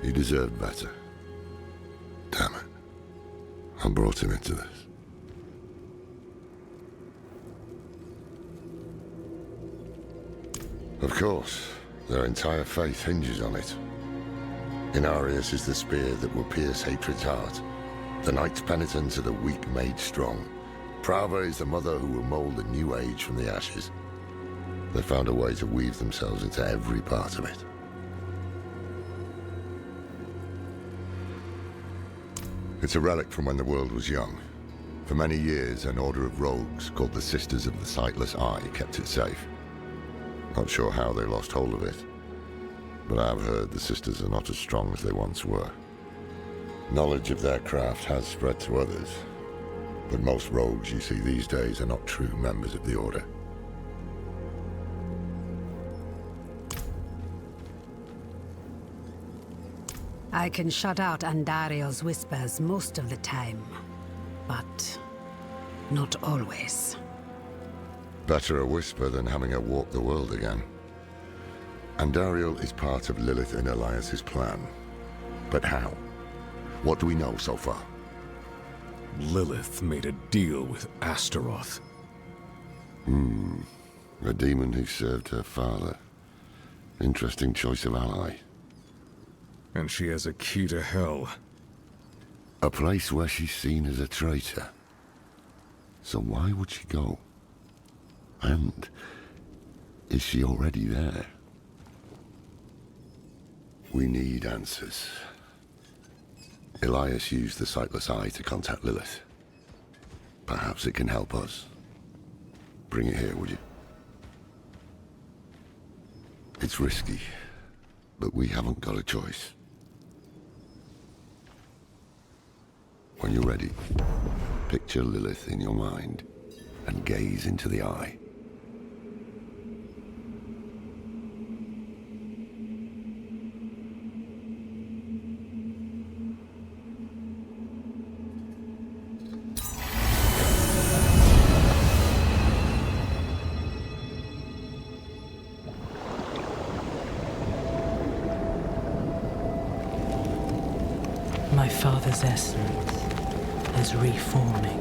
He deserved better. Damn it. I brought him into this. Of course, their entire faith hinges on it. Inarius is the spear that will pierce hatred's heart. The knight's penitents are the weak made strong. Prava is the mother who will mold a new age from the ashes. They found a way to weave themselves into every part of it. It's a relic from when the world was young. For many years, an order of rogues called the Sisters of the Sightless Eye kept it safe. Not sure how they lost hold of it, but I've heard the Sisters are not as strong as they once were. Knowledge of their craft has spread to others, but most rogues you see these days are not true members of the Order. I can shut out Andario's whispers most of the time, but not always. Better a whisper than having her walk the world again. Andariel is part of Lilith and Elias's plan. But how? What do we know so far? Lilith made a deal with Astaroth. A demon who served her father. Interesting choice of ally. And she has a key to hell. A place where she's seen as a traitor. So why would she go? And is she already there? We need answers. Elias used the Sightless Eye to contact Lilith. Perhaps it can help us. Bring it here, would you? It's risky, but we haven't got a choice. When you're ready, picture Lilith in your mind and gaze into the eye. My father's essence is reforming.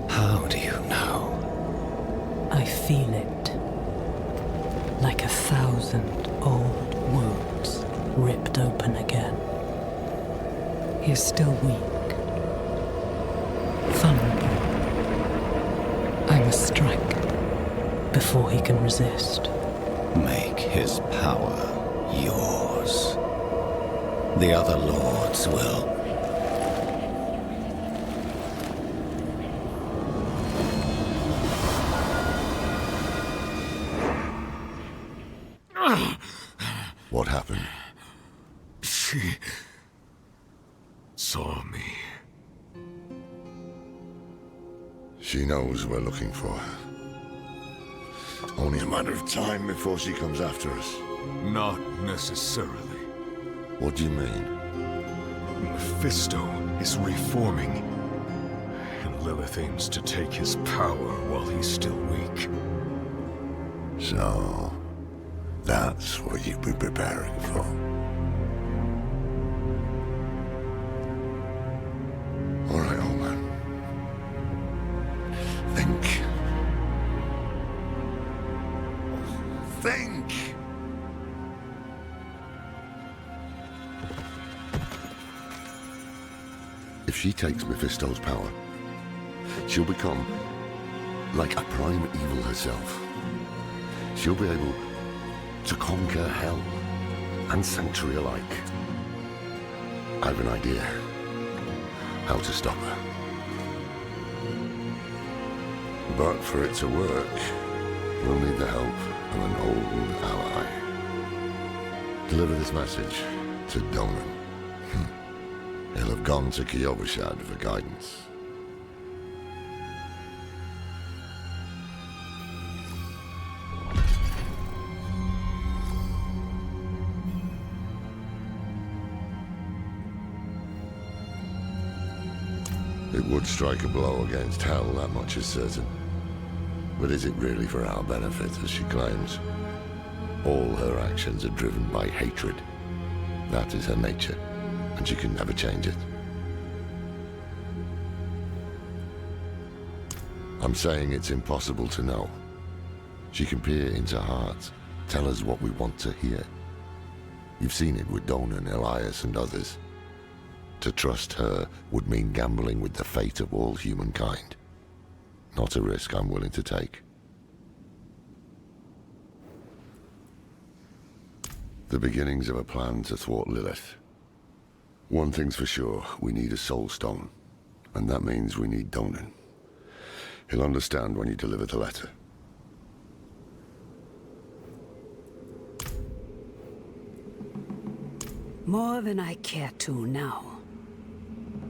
How do you know? I feel it. Like 1,000 old wounds ripped open again. He is still weak. Vulnerable. I must strike before he can resist. Make his power yours. The other lords will. What happened? She saw me. She knows we're looking for her. Only a matter of time before she comes after us. Not necessarily. What do you mean? Mephisto is reforming, and Lilith aims to take his power while he's still weak. So, that's what you've been preparing for. All right, old man. Think. Think! If she takes Mephisto's power, she'll become like a prime evil herself. She'll be able to conquer hell and sanctuary alike. I have an idea how to stop her. But for it to work, we'll need the help of an old ally. Deliver this message to Donan. He'll have gone to Kyovashad for guidance. It would strike a blow against Hell, that much is certain. But is it really for our benefit, as she claims? All her actions are driven by hatred. That is her nature, and she can never change it. I'm saying it's impossible to know. She can peer into hearts, tell us what we want to hear. You've seen it with Donan, Elias, and others. To trust her would mean gambling with the fate of all humankind. Not a risk I'm willing to take. The beginnings of a plan to thwart Lilith. One thing's for sure, we need a soul stone. And that means we need Donan. He'll understand when you deliver the letter. More than I care to now.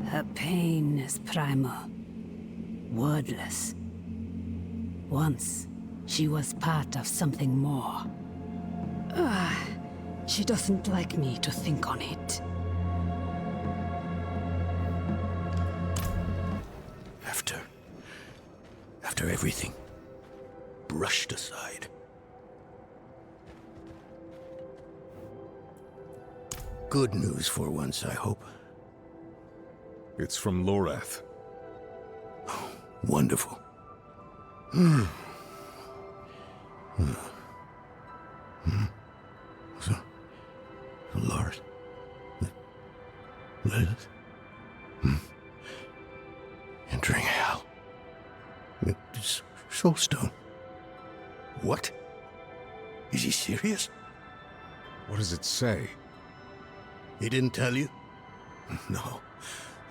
Her pain is primal, wordless. Once, she was part of something more. She doesn't like me to think on it. After everything, brushed aside. Good news for once, I hope. It's from Lorath. Wonderful. So, Lord. Lilith. Entering hell. It's Soulstone. What? Is he serious? What does it say? He didn't tell you? No,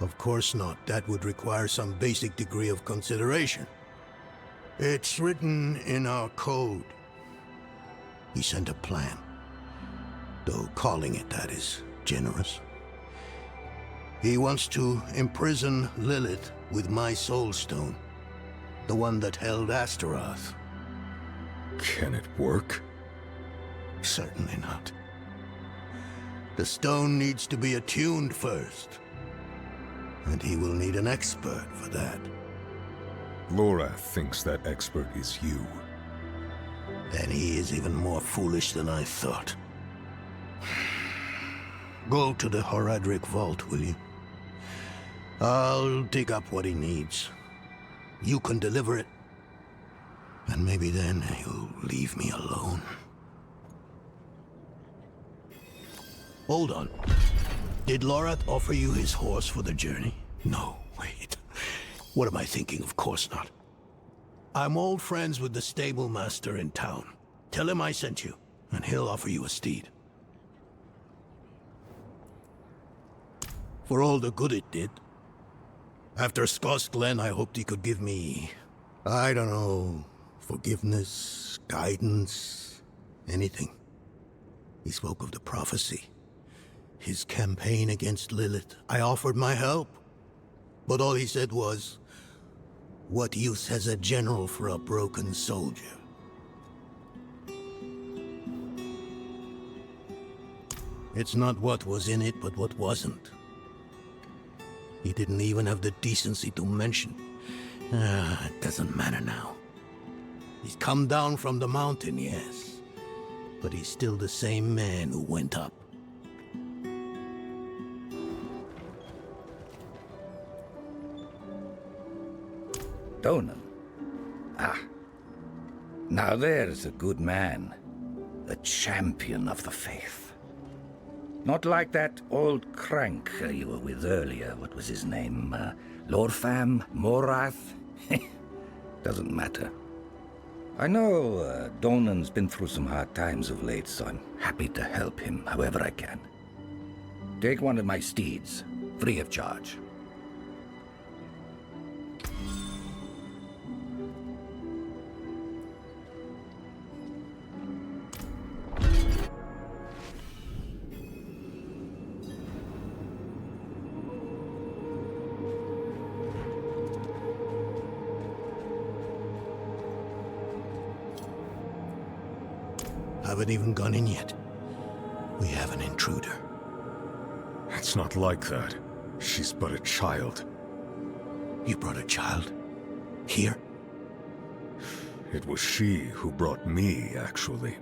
of course not. That would require some basic degree of consideration. It's written in our code. He sent a plan. Though calling it that is generous. He wants to imprison Lilith with my Soulstone. The one that held Astaroth. Can it work? Certainly not. The stone needs to be attuned first. And he will need an expert for that. Lorath thinks that expert is you. Then he is even more foolish than I thought. Go to the Horadric vault, will you? I'll dig up what he needs. You can deliver it. And maybe then he'll leave me alone. Hold on. Did Lorath offer you his horse for the journey? No, wait. What am I thinking? Of course not. I'm old friends with the stable master in town. Tell him I sent you, and he'll offer you a steed. For all the good it did. After Skoss Glen, I hoped he could give me, I don't know, forgiveness, guidance, anything. He spoke of the prophecy. His campaign against Lilith. I offered my help. But all he said was, what use has a general for a broken soldier? It's not what was in it, but what wasn't. He didn't even have the decency to mention. It doesn't matter now. He's come down from the mountain, yes. But he's still the same man who went up. Donan. Ah. Now there's a good man. A champion of the faith. Not like that old crank you were with earlier. What was his name? Lorfam? Morath? Doesn't matter. I know Donan's been through some hard times of late, so I'm happy to help him however I can. Take one of my steeds, free of charge. Haven't even gone in yet. We have an intruder. It's not like that. She's but a child. You brought a child? Here? It was she who brought me, actually.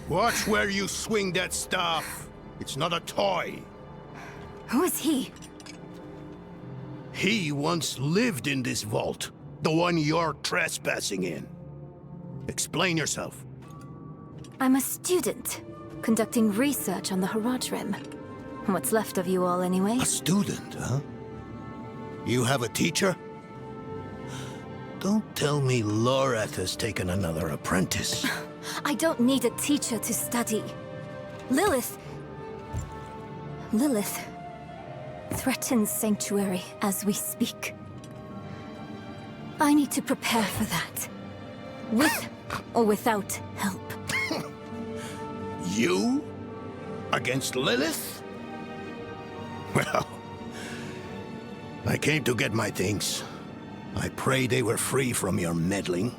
Watch where you swing that staff. It's not a toy. Who is he? He once lived in this vault. The one you're trespassing in. Explain yourself. I'm a student, conducting research on the Haraj Rim. What's left of you all, anyway? A student, huh? You have a teacher? Don't tell me Lorath has taken another apprentice. I don't need a teacher to study. Lilith threatens Sanctuary as we speak. I need to prepare for that. With or without help. You? Against Lilith? Well, I came to get my things. I pray they were free from your meddling.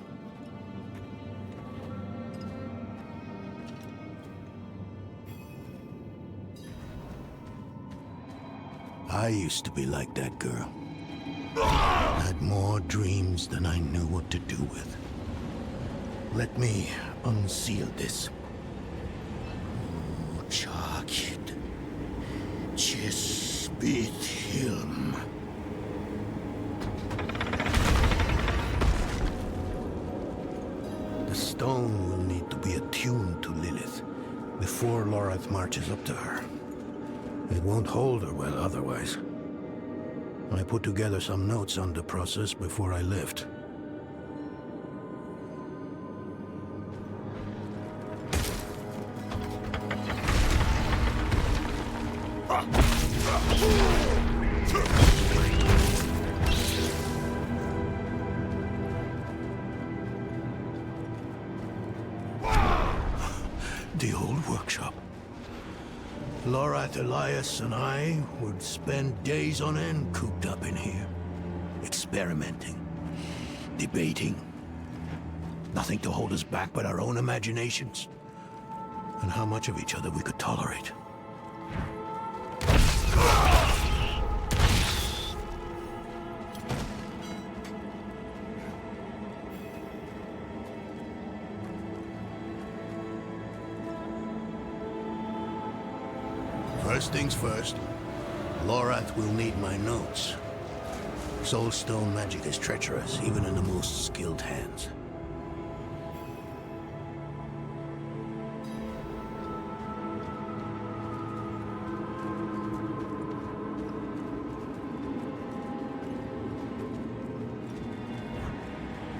I used to be like that girl. Had more dreams than I knew what to do with. Let me unseal this. Chakid. Chispit Hilm. The stone will need to be attuned to Lilith before Lorath marches up to her. It won't hold her well otherwise. I put together some notes on the process before I left. The old workshop. Lorath, Elias, and I would spend days on end cooped up in here. Experimenting. Debating. Nothing to hold us back but our own imaginations. And how much of each other we could tolerate. First things first, Lorath will need my notes. Soulstone magic is treacherous, even in the most skilled hands.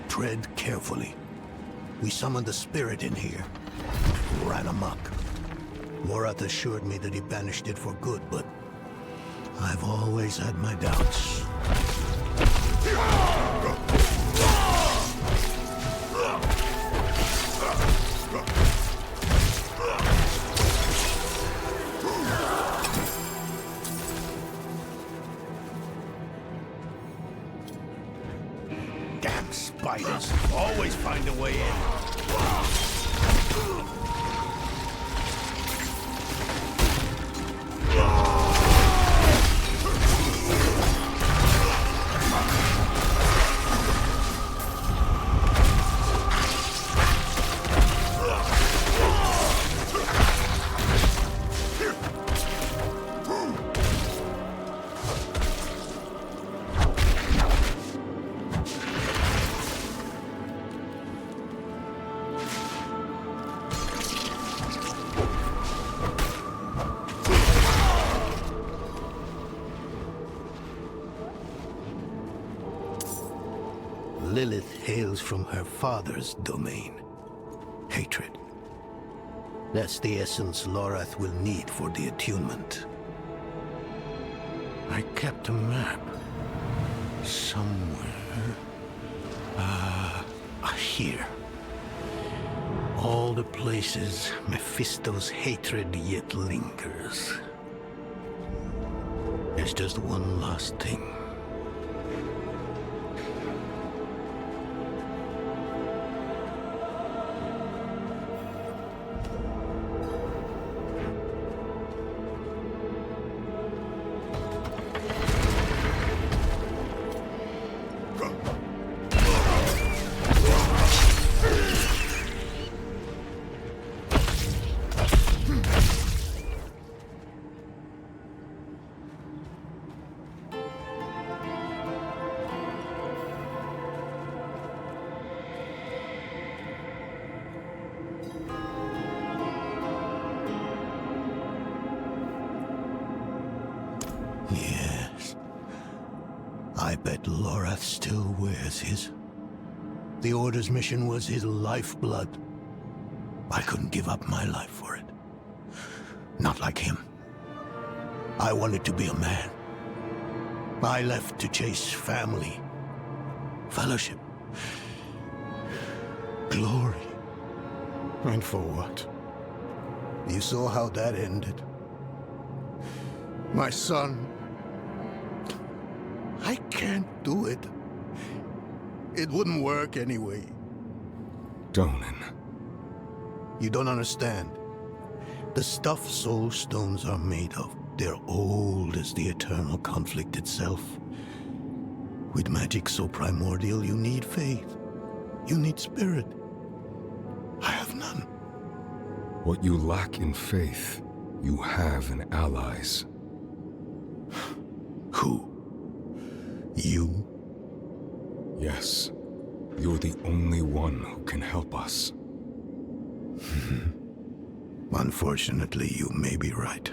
Tread carefully. We summoned the spirit in here. Ran amok. Lorath assured me that he banished it for good, but I've always had my doubts. Damn spiders. Always find a way in. Lilith hails from her father's domain. Hatred. That's the essence Lorath will need for the attunement. I kept a map. Somewhere. Here. All the places Mephisto's hatred yet lingers. There's just one last thing. I bet Lorath still wears his. The Order's mission was his lifeblood. I couldn't give up my life for it. Not like him. I wanted to be a man. I left to chase family, fellowship, glory. And for what? You saw how that ended. My son. I can't do it. It wouldn't work anyway. Donan. You don't understand. The stuff soul stones are made of, they're old as the eternal conflict itself. With magic so primordial, you need faith. You need spirit. I have none. What you lack in faith, you have in allies. Who? You? Yes. You're the only one who can help us. Unfortunately, you may be right.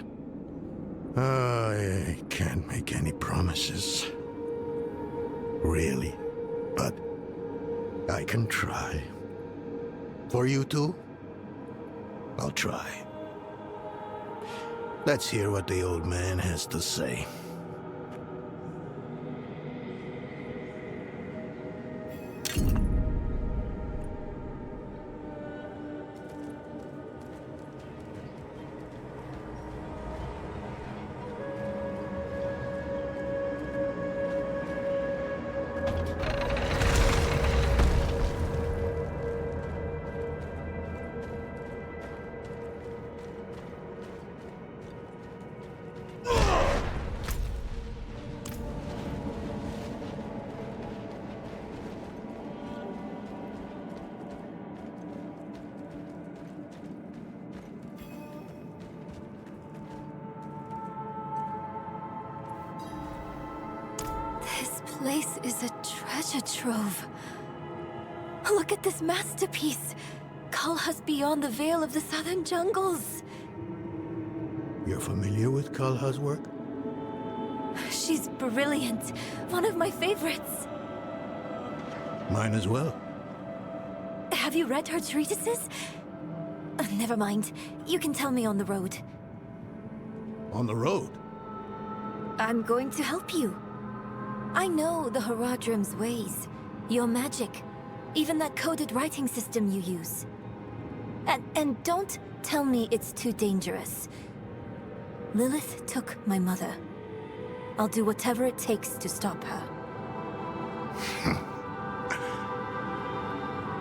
I can't make any promises. Really. But I can try. For you two, I'll try. Let's hear what the old man has to say. This place is a treasure trove. Look at this masterpiece. Kalhas beyond the veil of the southern jungles. You're familiar with Kalha's work? She's brilliant. One of my favorites. Mine as well. Have you read her treatises? Never mind. You can tell me on the road. On the road? I'm going to help you. I know the Haradrim's ways, your magic, even that coded writing system you use. And don't tell me it's too dangerous. Lilith took my mother. I'll do whatever it takes to stop her.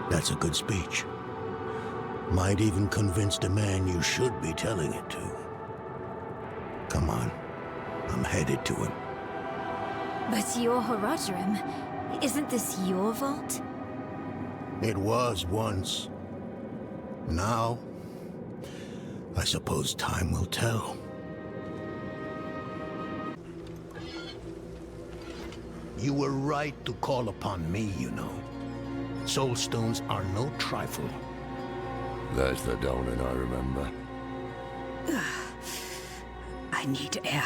That's a good speech. Might even convince the man you should be telling it to. Come on, I'm headed to him. But your Haradrim, isn't this your vault? It was once. Now, I suppose time will tell. You were right to call upon me, you know. Soul stones are no trifle. There's the Donan I remember. I need air.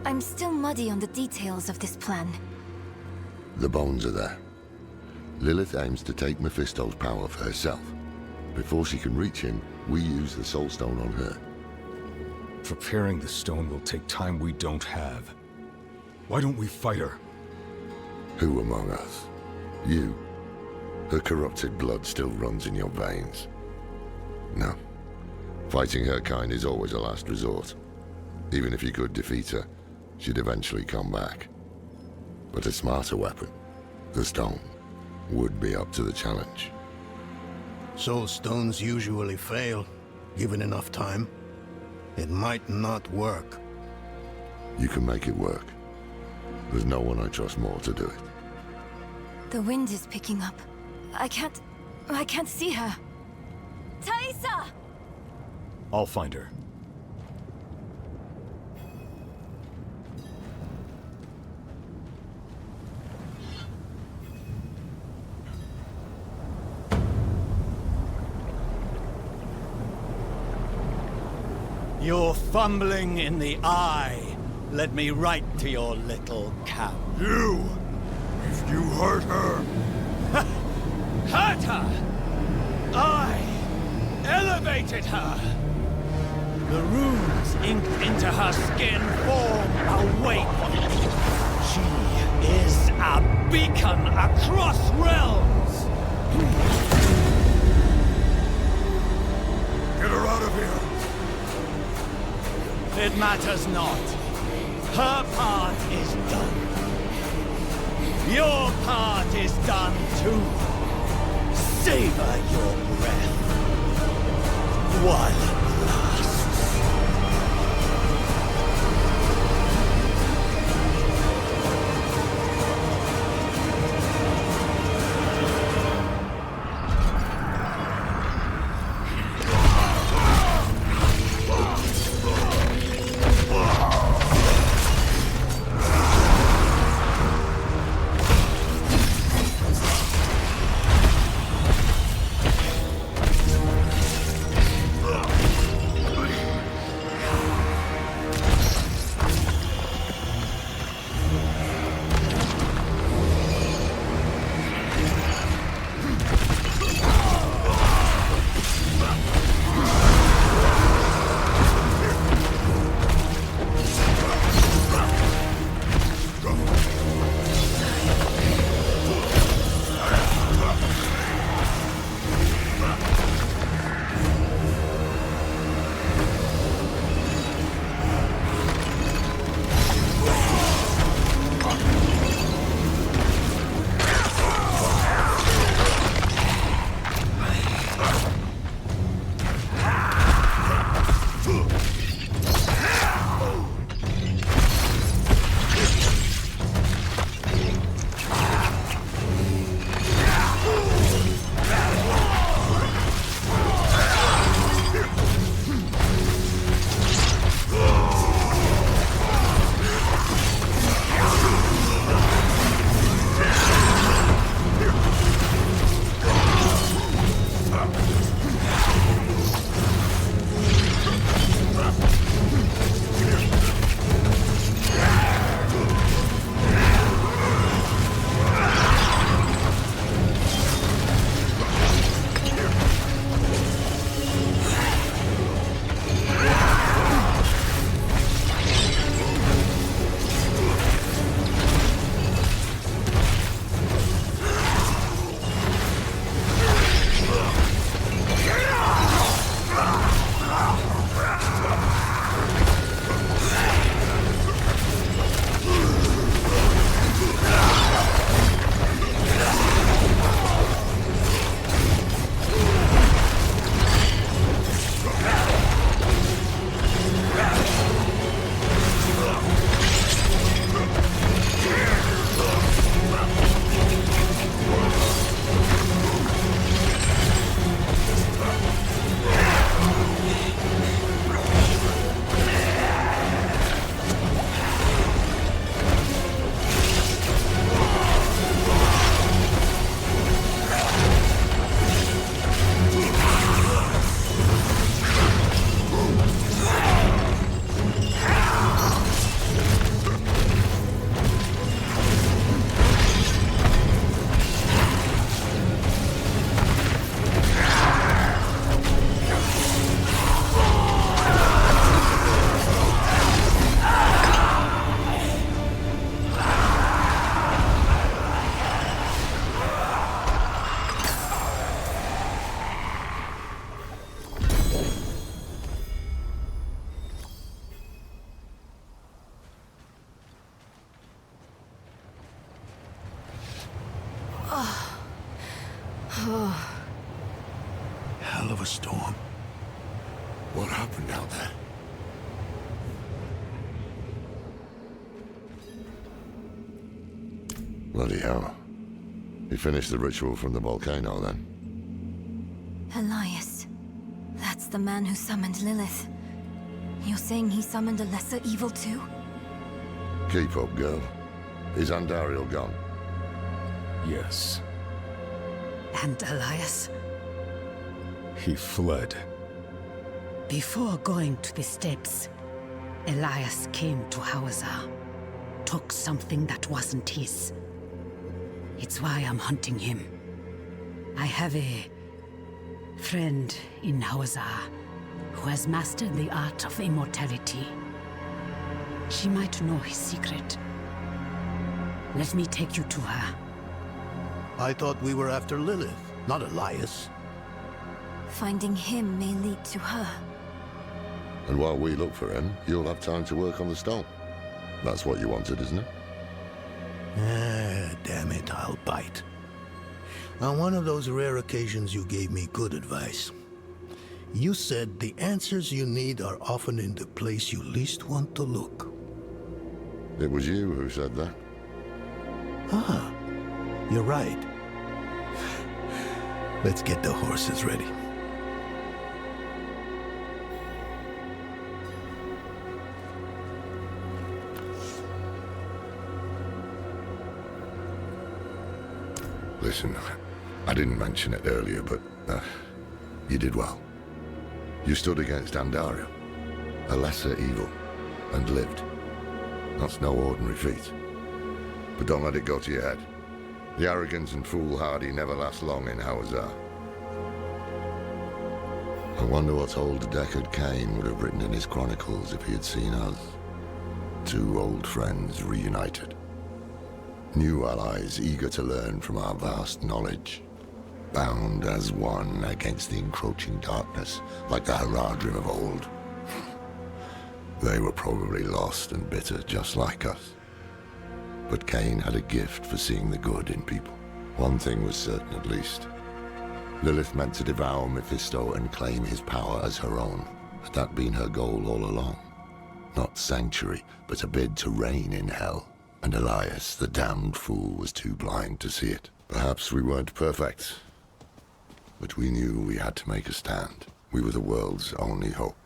I'm still muddy on the details of this plan. The bones are there. Lilith aims to take Mephisto's power for herself. Before she can reach him, we use the Soul Stone on her. Preparing the stone will take time we don't have. Why don't we fight her? Who among us? You. Her corrupted blood still runs in your veins. No. Fighting her kind is always a last resort. Even if you could defeat her, she'd eventually come back. But a smarter weapon, the stone, would be up to the challenge. Soul stones usually fail, given enough time. It might not work. You can make it work. There's no one I trust more to do it. The wind is picking up. I can't see her. Thaisa! I'll find her. Your fumbling in the eye led me right to your little cow. You! If you hurt her... Hurt her! I elevated her! The runes inked into her skin form awake. She is a beacon across realms! Get her out of here! It matters not. Her part is done. Your part is done too. Savor your breath while it lasts. Hell of a storm. What happened out there? Bloody hell. He finished the ritual from the volcano then. Elias. That's the man who summoned Lilith. You're saying he summoned a lesser evil too? Keep up, girl. Is Andariel gone? Yes. And Elias? He fled. Before going to the steps, Elias came to Hawazar, took something that wasn't his. It's why I'm hunting him. I have a friend in Hawazar who has mastered the art of immortality. She might know his secret. Let me take you to her. I thought we were after Lilith, not Elias. Finding him may lead to her. And while we look for him, you'll have time to work on the stone. That's what you wanted, isn't it? Ah, damn it, I'll bite. On one of those rare occasions you gave me good advice. You said the answers you need are often in the place you least want to look. It was you who said that. Ah, you're right. Let's get the horses ready. Listen, I didn't mention it earlier, but you did well. You stood against Andaria, a lesser evil, and lived. That's no ordinary feat. But don't let it go to your head. The arrogance and foolhardy never last long in Hawazar. I wonder what old Deckard Cain would have written in his chronicles if he had seen us. Two old friends reunited. New allies eager to learn from our vast knowledge. Bound as one against the encroaching darkness, like the Haradrim of old. They were probably lost and bitter, just like us. But Cain had a gift for seeing the good in people. One thing was certain, at least. Lilith meant to devour Mephisto and claim his power as her own. Had that been her goal all along? Not sanctuary, but a bid to reign in hell. And Elias, the damned fool, was too blind to see it. Perhaps we weren't perfect, but we knew we had to make a stand. We were the world's only hope.